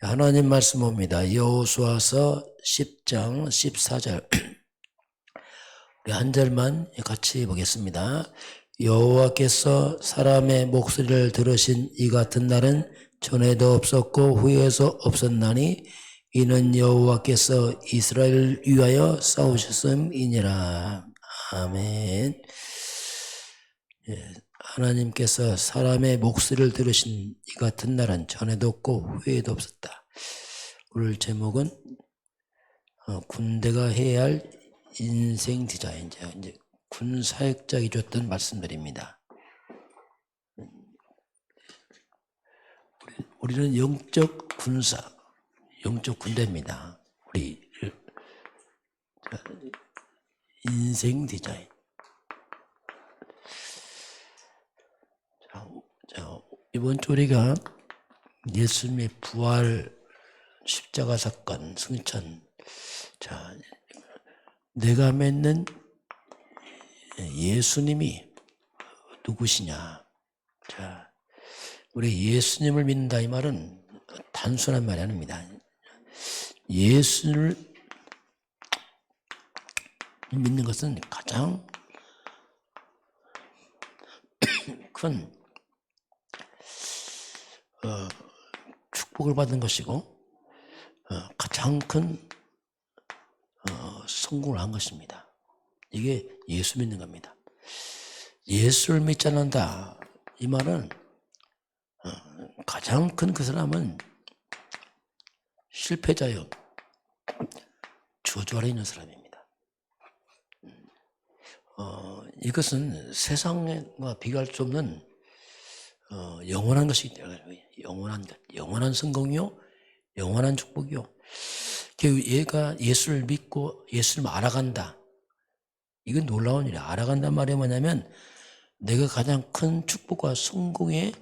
하나님 말씀 봅니다. 여호수아서 10장 14절 우리 한 절만 같이 보겠습니다. 여호와께서 사람의 목소리를 들으신 이 같은 날은 전에도 없었고 후에도 없었나니 이는 여호와께서 이스라엘을 위하여 싸우셨음이니라. 아멘. 하나님께서 사람의 목소리를 들으신 이 같은 날은 전에도 없고 후에도 없었다. 오늘 제목은 군대가 해야 할 인생 디자인, 이제 군 사역자가 줬던 말씀들입니다. 우리는 영적 군사, 영적 군대입니다. 우리 인생 디자인. 자, 이번 주 우리가 예수님의 부활, 십자가 사건, 승천. 자, 내가 믿는 예수님이 누구시냐? 자, 우리 예수님을 믿는다 이 말은 단순한 말이 아닙니다. 예수를 믿는 것은 가장 큰 축복을 받은 것이고 가장 큰 성공을 한 것입니다. 이게 예수 믿는 겁니다. 예수를 믿지 않는다 이 말은 가장 큰 그 사람은 실패자요, 저주 아래 있는 사람입니다. 이것은 세상과 비교할 수 없는 영원한 것이기 때문에 영원한 것, 영원한 성공이요, 영원한 축복이요. 얘가 예수를 믿고 예수를 알아간다. 이건 놀라운 일이야. 알아간단 말이 뭐냐면 내가 가장 큰 축복과 성공의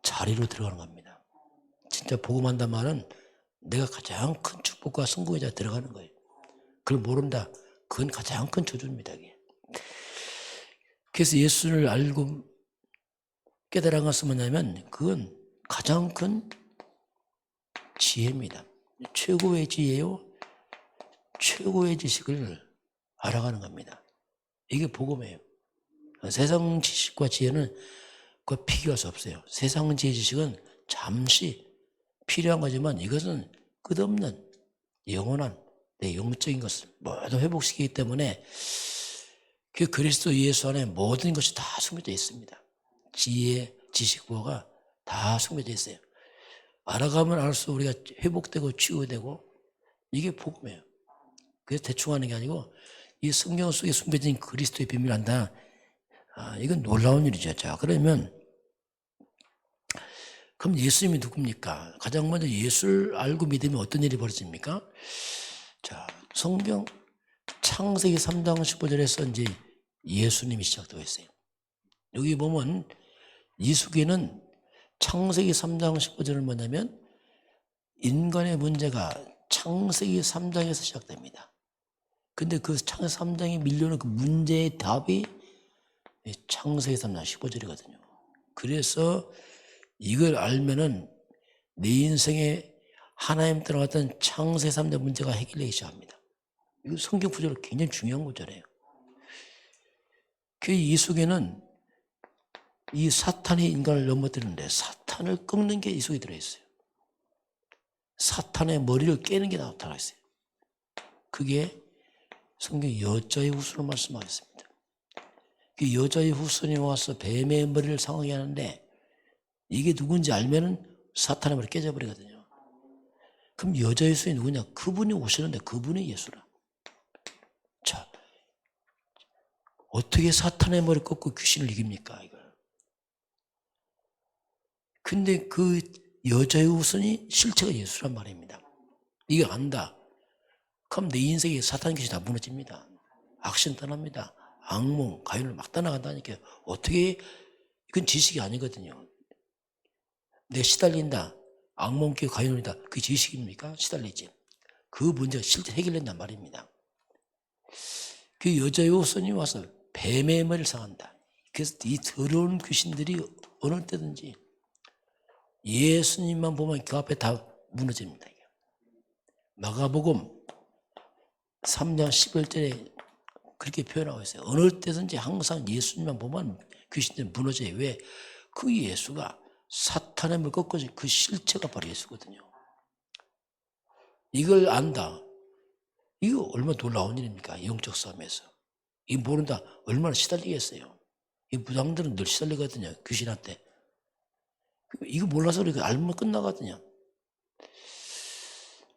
자리로 들어가는 겁니다. 진짜 복음한단 말은 내가 가장 큰 축복과 성공의 자리에 들어가는 거예요. 그걸 모른다. 그건 가장 큰 저주입니다. 이게. 그래서 예수를 알고 깨달은 것은 뭐냐면 그건 가장 큰 지혜입니다. 최고의 지혜요, 최고의 지식을 알아가는 겁니다. 이게 복음이에요. 세상 지식과 지혜는 그거 비교할 수 없어요. 세상 지혜 지식은 잠시 필요한 거지만 이것은 끝없는 영원한 내 영적인 것을 모두 회복시키기 때문에 그 그리스도 예수 안에 모든 것이 다 숨겨져 있습니다. 지혜, 지식, 부호가 다 숨겨져 있어요. 알아가면 알수록 우리가 회복되고 치유되고 이게 복음이에요. 그래서 대충 하는 게 아니고 이 성경 속에 숨겨진 그리스도의 비밀을 안다. 이건 놀라운 일이죠. 자, 그러면 그럼 예수님이 누굽니까? 가장 먼저 예수를 알고 믿으면 어떤 일이 벌어집니까? 자, 성경 창세기 3장 15절에서 이제 예수님이 시작되고 있어요. 여기 보면 이수기는 창세기 3장 15절은 뭐냐면 인간의 문제가 창세기 3장에서 시작됩니다. 근데 그 창세기 3장에 밀려오는 그 문제의 답이 창세기 3장 15절이거든요. 그래서 이걸 알면은 내 인생에 하나님 들어갔던 창세기 3장 문제가 해결되기 시작합니다. 이거 성경 구절은 굉장히 중요한 구절이에요. 그 이수기는 이 사탄이 인간을 넘어뜨리는데 사탄을 꺾는 게 이 속에 들어있어요. 사탄의 머리를 깨는 게 나타나 있어요. 그게 성경 여자의 후손을 말씀하겠습니다. 그 여자의 후손이 와서 뱀의 머리를 상하게 하는데 이게 누군지 알면은 사탄의 머리 깨져버리거든요. 그럼 여자의 후손이 누구냐? 그분이 오시는데 그분이 예수라. 자, 어떻게 사탄의 머리 꺾고 귀신을 이깁니까? 이걸. 근데 그 여자의 후손이 실체가 예수란 말입니다. 이거 안다. 그럼 내 인생에 사탄 귀신이 다 무너집니다. 악신 떠납니다. 악몽, 가윤을 막 떠나간다니까. 어떻게, 이건 지식이 아니거든요. 내가 시달린다. 악몽, 가윤이다. 그게 지식입니까? 시달리지. 그 문제가 실제 해결된단 말입니다. 그 여자의 후손이 와서 뱀의 머리를 상한다. 그래서 이 더러운 귀신들이 어느 때든지 예수님만 보면 그 앞에 다 무너집니다. 마가복음 3장 11절에 그렇게 표현하고 있어요. 어느 때든지 항상 예수님만 보면 귀신들이 무너져요. 왜? 그 예수가 사탄의 힘을 꺾어진 그 실체가 바로 예수거든요. 이걸 안다. 이거 얼마나 놀라운 일입니까? 영적 싸움에서. 이 모른다. 얼마나 시달리겠어요. 이 무당들은 늘 시달리거든요. 귀신한테. 이거 몰라서 그렇게 알면 끝나거든요.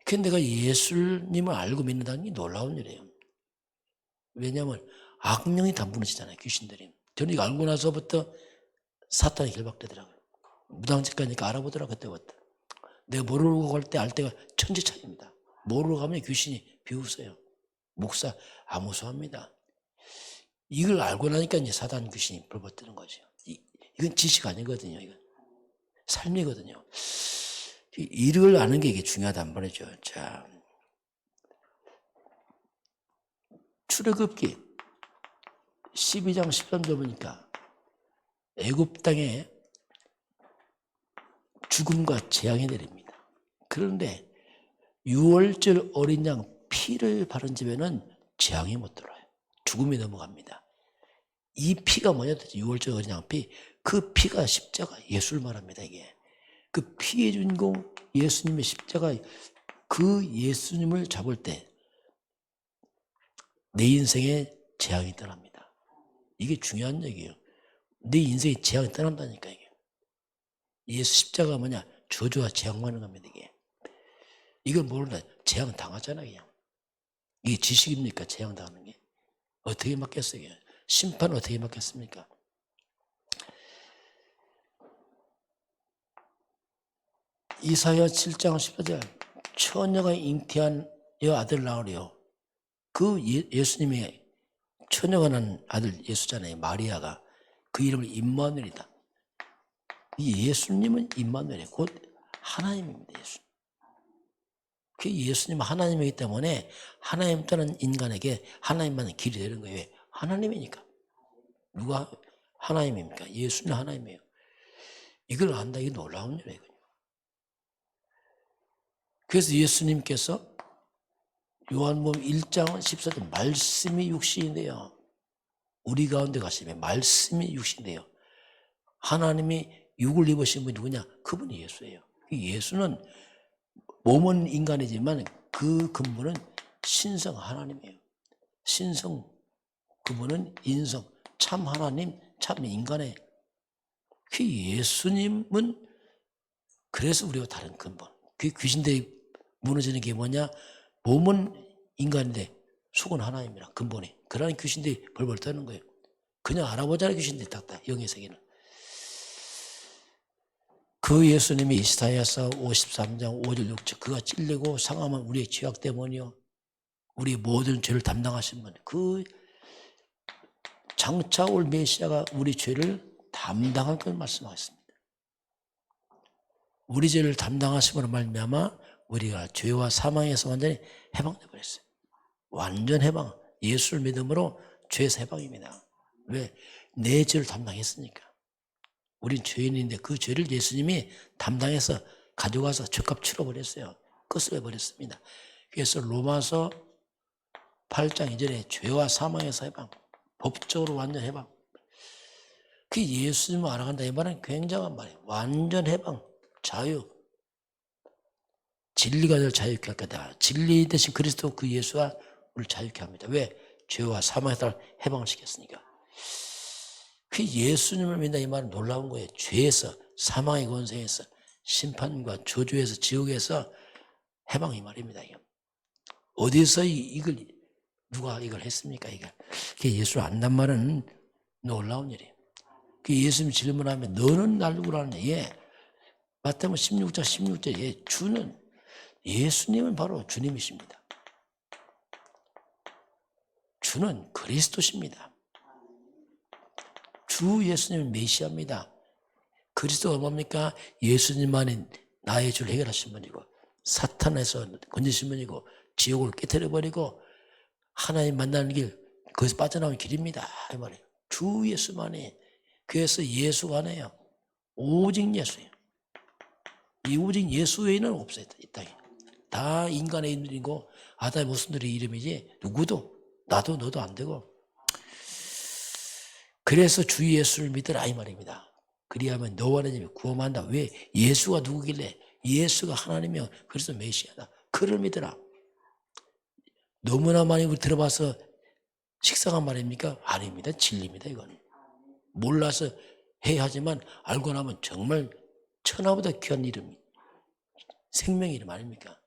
근데 내가 예수님을 알고 믿는다는 게 놀라운 일이에요. 왜냐하면 악령이 다 무너지잖아요. 귀신들이. 저는 이거 알고 나서부터 사탄이 결박되더라고요. 무당집 가니까 알아보더라고요. 그때부터. 내가 모르고 갈 때 알 때가 천지 차이입니다. 모르고 가면 귀신이 비웃어요. 목사 안 무서워합니다. 이걸 알고 나니까 이제 사단 귀신이 벌벌뜨는 거죠. 이건 지식 아니거든요. 이건 삶이거든요. 이를 아는 게 이게 중요하단 말이죠. 자, 출애굽기 12장 13절 보니까 애굽 땅에 죽음과 재앙이 내립니다. 그런데 6월절 어린 양 피를 바른 집에는 재앙이 못 들어요. 죽음이 넘어갑니다. 이 피가 뭐냐? 6월절 어린 양 피. 그 피가 십자가 예수를 말합니다. 이게. 그 피의 주인공 예수님의 십자가 그 예수님을 잡을 때 내 인생에 재앙이 떠납니다. 이게 중요한 얘기예요. 내 인생에 재앙이 떠난다니까 이게. 예수 십자가가 뭐냐? 저주와 재앙하는 겁니다. 이게. 이걸 모르나 재앙 당하잖아요. 그냥. 이게 지식입니까? 재앙 당하는 게. 어떻게 맞겠어요? 심판 어떻게 맞겠습니까? 이사야 7장 14절 처녀가 잉태한 여 아들 낳으려. 그 예수님의 처녀가 난 아들 예수잖아요. 마리아가. 그 이름을 임마누엘이다. 이 예수님은 임마누엘이에요. 곧 하나님입니다. 예수님. 그 예수님은 하나님이기 때문에 하나님 떠난 인간에게 하나님만은 길이 되는 거예요. 왜? 하나님이니까. 누가 하나님입니까? 예수는 하나님이에요. 이걸 안다. 이게 놀라운 일이에요. 그래서 예수님께서 요한복음 1장 14절 말씀이 육신인데요. 우리 가운데 가시면 말씀이 육신인데요. 하나님이 육을 입으신 분이 누구냐? 그분이 예수예요. 예수는 몸은 인간이지만 그 근본은 신성 하나님이에요. 신성 그분은 인성 참 하나님 참 인간의 그 예수님은 그래서 우리와 다른 근본. 그 귀신들이 무너지는 게 뭐냐? 몸은 인간인데 속은 하나님이라 근본이. 그러니 귀신들이 벌벌 떠는 거예요. 그냥 알아보자는 귀신들이 딱딱 영의 세계는. 그 예수님이 이사야서 53장 5절 6절 그가 찔리고 상함은 우리의 죄악 때문이요. 우리의 모든 죄를 담당하신 분. 그 장차 올 메시아가 우리 죄를 담당할 걸 말씀하셨습니다. 우리 죄를 담당하심으로 말미암아 우리가 죄와 사망에서 완전히 해방돼 버렸어요. 완전 해방. 예수를 믿음으로 죄에서 해방입니다. 왜? 내 죄를 담당했으니까. 우린 죄인인데 그 죄를 예수님이 담당해서 가져가서 죄값 치러버렸어요. 끝을 해버렸습니다. 그래서 로마서 8장 이전에 죄와 사망에서 해방. 법적으로 완전 해방. 그 예수님을 알아간다 이 말은 굉장한 말이에요. 완전 해방, 자유. 진리가 늘 자유케 할 거다. 진리 대신 그리스도 그 예수가 우리를 자유케 합니다. 왜? 죄와 사망에서 해방을 시켰으니까. 그 예수님을 믿는다 이 말은 놀라운 거예요. 죄에서 사망의 권세에서 심판과 저주에서 지옥에서 해방 이 말입니다. 어디서 이걸 누가 이걸 했습니까? 이게 예수를 안단 말은 놀라운 일이에요. 그 예수님 질문하면 너는 날 누구라 하느냐? 예. 마태복음 16장 16절 예. 주는 예수님은 바로 주님이십니다. 주는 그리스도십니다. 주 예수님은 메시아입니다. 그리스도가 뭡니까? 예수님만이 나의 죄를 해결하신 분이고 사탄에서 건지신 분이고 지옥을 깨트려버리고 하나님 만나는 길 거기서 빠져나오는 길입니다. 이 말이에요. 주 예수만이. 그래서 예수가 아니에요. 오직 예수예요. 이 오직 예수 외에는 없어요. 이 땅에. 다 인간의 이름이고 아담의 모순들의 이름이지 누구도 나도 너도 안 되고. 그래서 주 예수를 믿으라 이 말입니다. 그리하면 너와 내 집이 구원한다. 왜? 예수가 누구길래? 예수가 하나님이요 그리스도 메시아다. 그를 믿으라. 너무나 많이 우리 들어봐서 식상한 말입니까? 아닙니다. 진리입니다. 이건 몰라서 해야 하지만 알고 나면 정말 천하보다 귀한 이름, 생명 이름 아닙니까?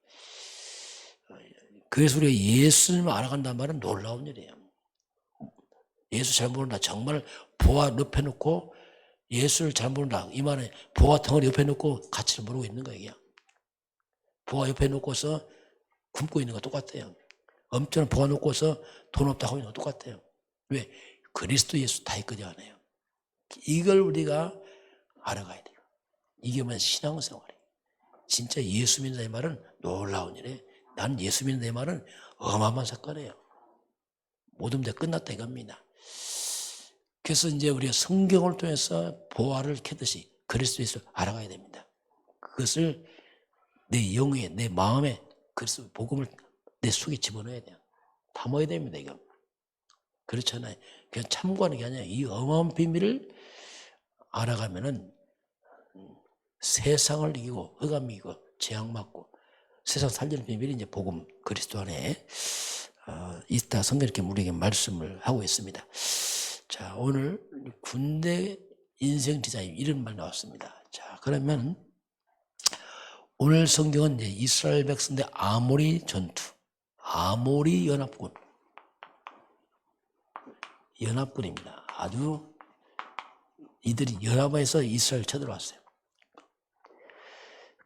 그래서 우리가 예수님을 알아간다는 말은 놀라운 일이에요. 예수 잘 모른다. 정말 보아 옆에 놓고 예수를 잘 모른다. 이 말은 보아 덩어리 옆에 놓고 가치를 모르고 있는 거예요. 보아 옆에 놓고서 굶고 있는 거 똑같아요. 엄청난 보아 놓고서 돈 없다고 하는 거 똑같아요. 왜? 그리스도 예수 다 있거든 안 해요. 이걸 우리가 알아가야 돼요. 이게 뭐 신앙생활이에요. 진짜 예수 믿는 내 말은 놀라운 일이에요. 난 예수 믿는 내 말은 어마어마한 사건이에요. 모든 문제 끝났다 이겁니다. 그래서 이제 우리가 성경을 통해서 보화를 캐듯이 그리스도 예수를 알아가야 됩니다. 그것을 내 영에, 내 마음에 그리스도 복음을 내 속에 집어넣어야 돼요. 담아야 됩니다, 이거. 그렇잖아요. 그냥 참고하는 게 아니라 이 어마어마한 비밀을 알아가면은 세상을 이기고 흑암 이기고 재앙 맞고 세상 살리는 비밀이 이제 복음 그리스도 안에 있다. 성경 이렇게 우리에게 말씀을 하고 있습니다. 자, 오늘 군대 인생 디자인 이런 말 나왔습니다. 자, 그러면 오늘 성경은 이제 이스라엘 백성들 아모리 전투, 아모리 연합군입니다. 아주 이들이 연합해서 이스라엘 쳐들어왔어요.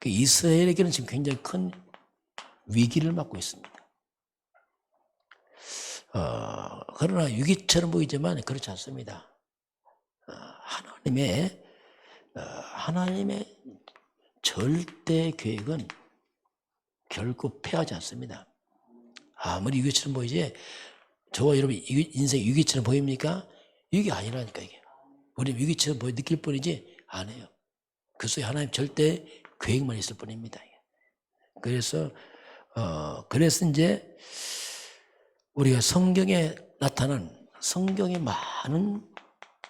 이스라엘에게는 지금 굉장히 큰 위기를 맞고 있습니다. 그러나 위기처럼 보이지만 그렇지 않습니다. 하나님의 절대 계획은 결코 패하지 않습니다. 아무리 위기처럼 보이지 저와 여러분 인생 위기처럼 보입니까? 위기 아니라니까 이게. 우리 위기처럼 느낄 뿐이지 안 해요. 그 속에 하나님 절대 계획만 있을 뿐입니다. 그래서 이제 우리가 성경에 나타난 성경에 많은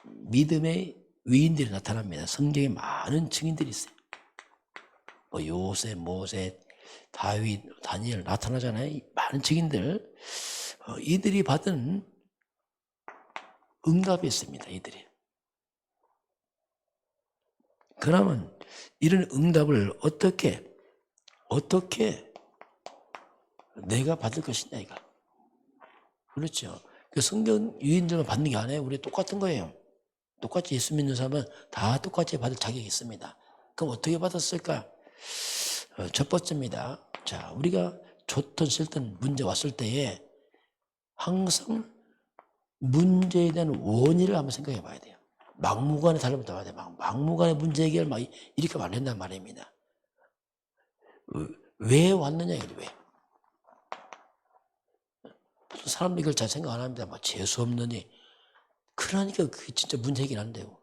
믿음의 위인들이 나타납니다. 성경에 많은 증인들이 있어요. 요셉, 모세, 다윗, 다니엘 나타나잖아요. 많은 증인들. 이들이 받은 응답이 있습니다. 이들이. 그러면 이런 응답을 어떻게 내가 받을 것이냐 이거. 그렇죠. 그 성경 유인들만 받는 게 아니에요. 우리 똑같은 거예요. 똑같이 예수 믿는 사람은 다 똑같이 받을 자격이 있습니다. 그럼 어떻게 받았을까? 첫 번째입니다. 자, 우리가 좋든 싫든 문제 왔을 때에 항상 문제에 대한 원인을 한번 생각해 봐야 돼요. 막무가내 달려면 나와야 돼요. 막무가내 문제 해결을 막 이렇게 하면 안 된단 말입니다. 왜 왔느냐 이거죠. 왜? 사람들이 이걸 잘 생각 안 합니다. 재수 없느니. 그러니까 그게 진짜 문제 해결 안 돼요.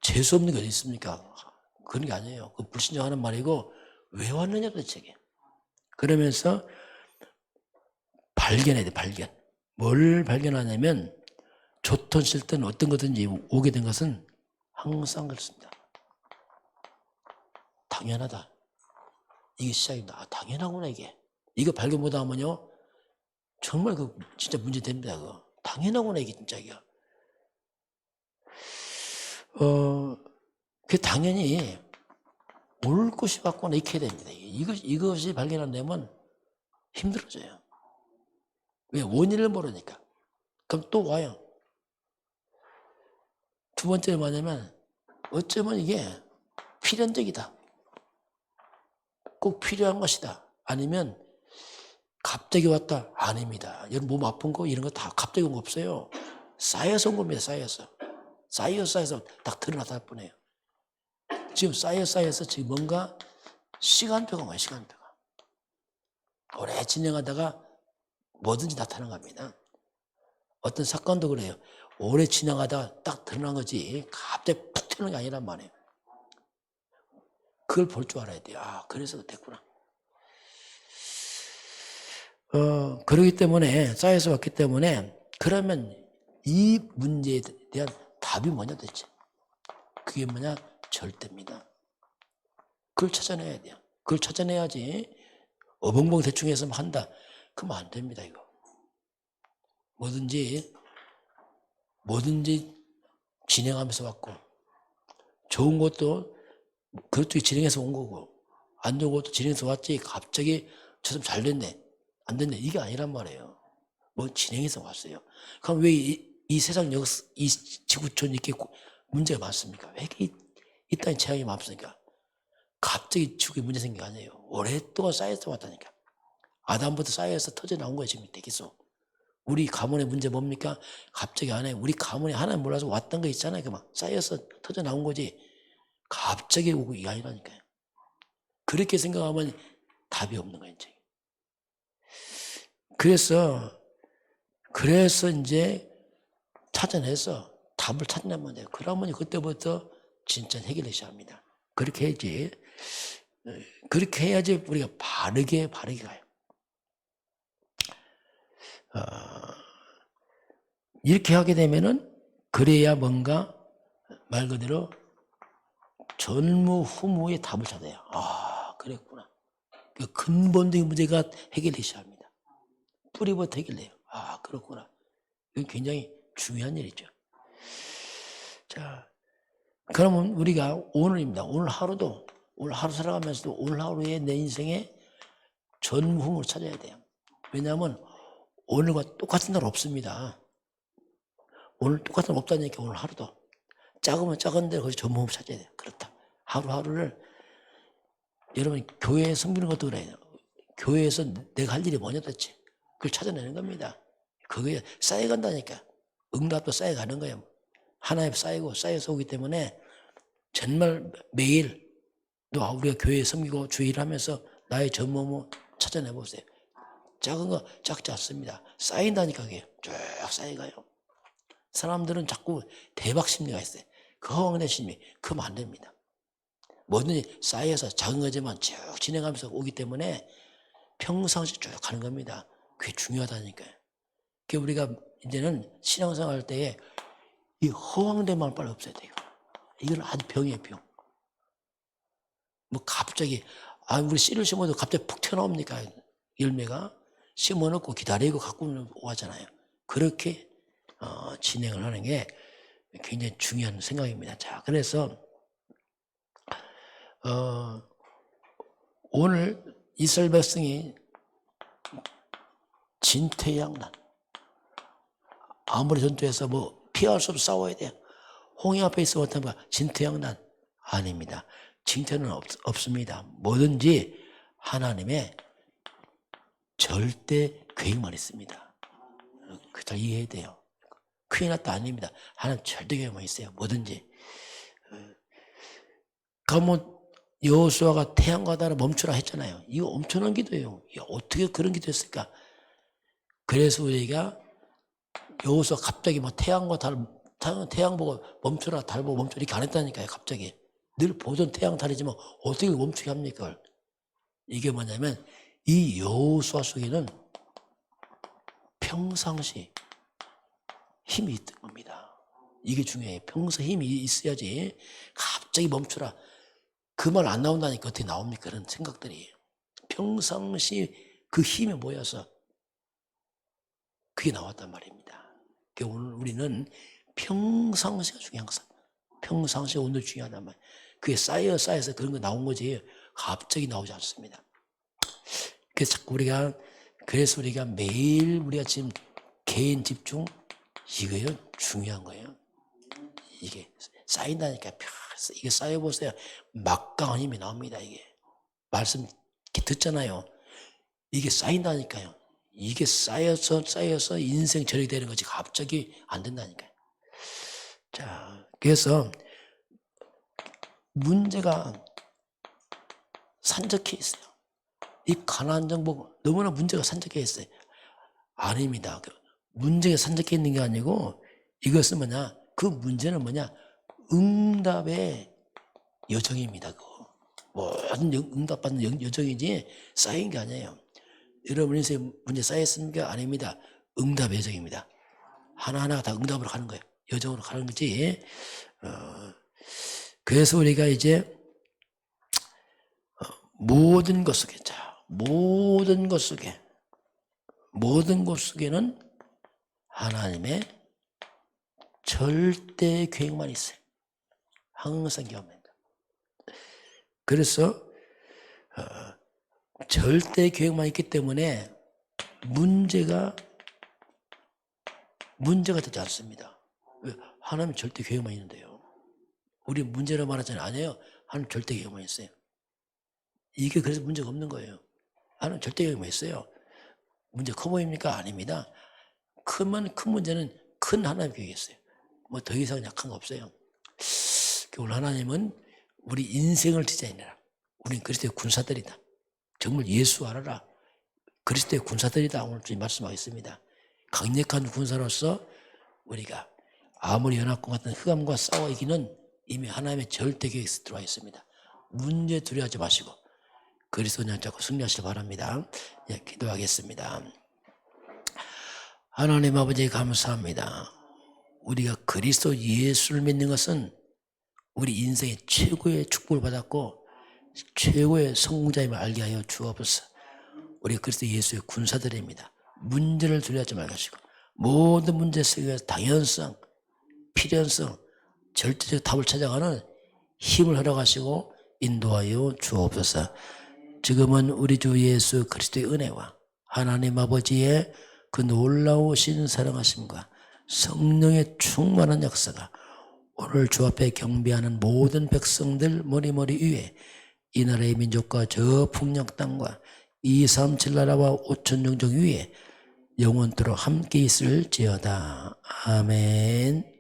재수 없는 게 어디 있습니까? 그런 게 아니에요. 그 불신령하는 말이고 왜 왔느냐 도대체 이게. 그러면서 발견해야 돼. 발견. 뭘 발견하냐면 좋든 싫든 어떤 거든지 오게 된 것은 항상 그렇습니다. 당연하다. 이게 시작입니다. 당연하구나 이게. 이거 발견 못하면요. 정말 진짜 문제 됩니다. 그거. 당연하구나 이게 진짜 이게. 그 당연히 올 것이 받거나 익혀야 됩니다. 이것이 발견 안 되면 힘들어져요. 왜? 원인을 모르니까. 그럼 또 와요. 두 번째는 뭐냐면 어쩌면 이게 필연적이다. 꼭 필요한 것이다. 아니면 갑자기 왔다. 아닙니다. 여러분 몸 아픈 거 이런 거 다 갑자기 온 거 없어요. 쌓여서 온 겁니다. 쌓여서 딱 드러나다 뿐이에요. 지금 쌓여서 지금 뭔가 시간표가 뭐예요. 시간표가. 오래 진행하다가 뭐든지 나타난 겁니다. 어떤 사건도 그래요. 오래 진행하다가 딱 드러난 거지 갑자기 푹 튀는 게 아니란 말이에요. 그걸 볼 줄 알아야 돼요. 아, 그래서 됐구나. 그러기 때문에, 쌓여서 왔기 때문에, 그러면 이 문제에 대한 답이 뭐냐 도대체. 그게 뭐냐? 절대입니다. 그걸 찾아내야 돼요. 그걸 찾아내야지 어벙벙 대충 해서 한다. 그러면 안 됩니다, 이거. 뭐든지 진행하면서 왔고, 좋은 것도 그것도 진행해서 온 거고, 안 좋은 것도 진행해서 왔지, 갑자기 저 사람 잘 됐네, 안 됐네, 이게 아니란 말이에요. 뭐 진행해서 왔어요. 그럼 왜 이 세상 이 지구촌 이렇게 문제가 많습니까? 왜 이렇게 이딴 재앙이 많습니까? 갑자기 지구에 문제 생긴 게 아니에요. 오랫동안 쌓여서 왔다니까. 아담부터 쌓여서 터져 나온 거예요, 지금 계속. 우리 가문의 문제 뭡니까? 갑자기 안 해. 우리 가문이 하나님 몰라서 왔던 거 있잖아요. 막 쌓여서 터져 나온 거지. 갑자기 오고 이게 아니라니까요. 그렇게 생각하면 답이 없는 거예요, 이제. 그래서 이제 찾아내서 답을 찾내면 돼요. 그러면 그때부터 진짜 해결이 시작합니다. 그렇게 해야지. 그렇게 해야지 우리가 바르게 가요. 이렇게 하게 되면은 그래야 뭔가 말 그대로 전무후무의 답을 찾아요. 아, 그랬구나. 그 근본적인 문제가 해결되기 시작합니다. 뿌리부터 해결돼요. 아, 그렇구나. 이건 굉장히 중요한 일이죠. 자, 그러면 우리가 오늘입니다. 오늘 하루 살아가면서도 오늘 하루에 내 인생에 전무후무를 찾아야 돼요. 왜냐하면 오늘과 똑같은 날 없습니다. 오늘 똑같은 날 없다니까 오늘 하루도. 작으면 작은 대로 거기서 전무후무 찾아야 돼요. 그렇다. 하루하루를 여러분 교회에 섬기는 것도 그래요. 교회에서 내가 할 일이 뭐냐 도대체. 그걸 찾아내는 겁니다. 그게 쌓여간다니까. 응답도 쌓여가는 거예요. 하나에 쌓여서 오기 때문에 정말 매일 또 우리가 교회에 섬기고 주의를 하면서 나의 전무후무 찾아내보세요. 작은 거 작지 않습니다. 쌓인다니까 그게 쭉 쌓여가요. 사람들은 자꾸 대박 심리가 있어요. 그 허황된 심리. 그러면 안 됩니다. 뭐든지 쌓여서 작은 거지만 쭉 진행하면서 오기 때문에 평상시 쭉 가는 겁니다. 그게 중요하다니까요. 그러니까 우리가 이제는 신앙생활 할 때에 이 허황된 마음 빨리 없애야 돼요. 이건 아주 병이에요, 병. 뭐 갑자기 우리 씨를 심어도 갑자기 푹 튀어나옵니까? 열매가 심어놓고 기다리고 갖고 오잖아요. 그렇게 진행을 하는 게 굉장히 중요한 생각입니다. 자, 그래서 오늘 이스라엘 백성이 진퇴양난, 아무리 전투해서 뭐 피할 수 없어 싸워야 돼요. 홍해 앞에 있어 못하면 진퇴양난 아닙니다. 징태는 없습니다. 뭐든지 하나님의 절대 계획만 있습니다. 그 잘 이해해야 돼요. 큰일 났다 아닙니다. 하나님 절대 계획만 있어요. 뭐든지. 그러면 여호수아가 태양과 달을 멈추라 했잖아요. 이거 엄청난 기도예요. 어떻게 그런 기도했을까? 그래서 우리가 여호수아 갑자기 뭐 태양과 달, 태양 보고 멈추라, 달 보고 멈추라 이렇게 안 했다니까요. 갑자기. 늘 보던 태양, 달이지만 어떻게 멈추게 합니까? 이게 뭐냐면 이 여호수아 속에는 평상시 힘이 있던 겁니다. 이게 중요해요. 평소 힘이 있어야지 갑자기 멈추라. 그 말 안 나온다니까 어떻게 나옵니까? 그런 생각들이. 평상시 그 힘이 모여서 그게 나왔단 말입니다. 그러니까 오늘 우리는 평상시가 중요한 것은 평상시 오늘 중요하단 말이에요. 그게 쌓여서 그런 거 나온 거지 갑자기 나오지 않습니다. 그래서 자꾸 그래서 우리가 매일 우리가 지금 개인 집중 이거요 중요한 거예요. 이게 쌓인다니까. 이게 쌓여보세요. 막강한 힘이 나옵니다. 이게 말씀 이렇게 듣잖아요. 이게 쌓인다니까요. 이게 쌓여서 인생 절이 되는 거지 갑자기 안 된다니까요. 자, 그래서 문제가 산적해 있어요. 이 가나안 정복 너무나 문제가 산적해 있어요. 아닙니다. 문제가 산적해 있는 게 아니고 이것은 그 문제는 응답의 여정입니다. 그거. 모든 응답받는 여정이지 쌓인 게 아니에요. 여러분 인생에 문제 쌓였습니까? 아닙니다. 응답의 여정입니다. 하나하나가 다 응답으로 가는 거예요. 여정으로 가는 거지. 그래서 우리가 이제 모든 것 속에, 모든 것 속에는 하나님의 절대 계획만 있어요. 항상 기억합니다. 그래서 절대 계획만 있기 때문에 문제가 되지 않습니다. 왜? 하나님 절대 계획만 있는데요. 우리 문제로 말하잖아요. 아니에요. 하나님 절대 계획만 있어요. 이게 그래서 문제가 없는 거예요. 하나님 절대 계획만 있어요. 문제 커 보입니까? 아닙니다. 큰 문제는 큰 하나님 계획이 있어요. 뭐 더 이상 약한 거 없어요. 오늘 하나님은 우리 인생을 디자인해라. 우린 그리스도의 군사들이다. 정말 예수 알아라. 그리스도의 군사들이다. 오늘 주님 말씀하겠습니다. 강력한 군사로서 우리가 아무리 연합과 같은 흑암과 싸워 이기는 이미 하나님의 절대 계획에 들어와 있습니다. 문제 두려워하지 마시고 그리스도를 잡고 승리하시길 바랍니다. 예, 기도하겠습니다. 하나님 아버지 감사합니다. 우리가 그리스도 예수를 믿는 것은 우리 인생의 최고의 축복을 받았고 최고의 성공자임을 알게 하여 주옵소서. 우리가 그리스도 예수의 군사들입니다. 문제를 두려워하지 말으시고 모든 문제 속에서 당연성, 필연성, 절대적 답을 찾아가는 힘을 허락하시고 인도하여 주옵소서. 지금은 우리 주 예수 그리스도의 은혜와 하나님 아버지의 그 놀라우신 사랑하심과 성령의 충만한 역사가 오늘 주 앞에 경배하는 모든 백성들 머리머리 위에 이 나라의 민족과 저 풍력 땅과 237 나라와 5천 종족 위에 영원토록 함께 있을지어다. 아멘.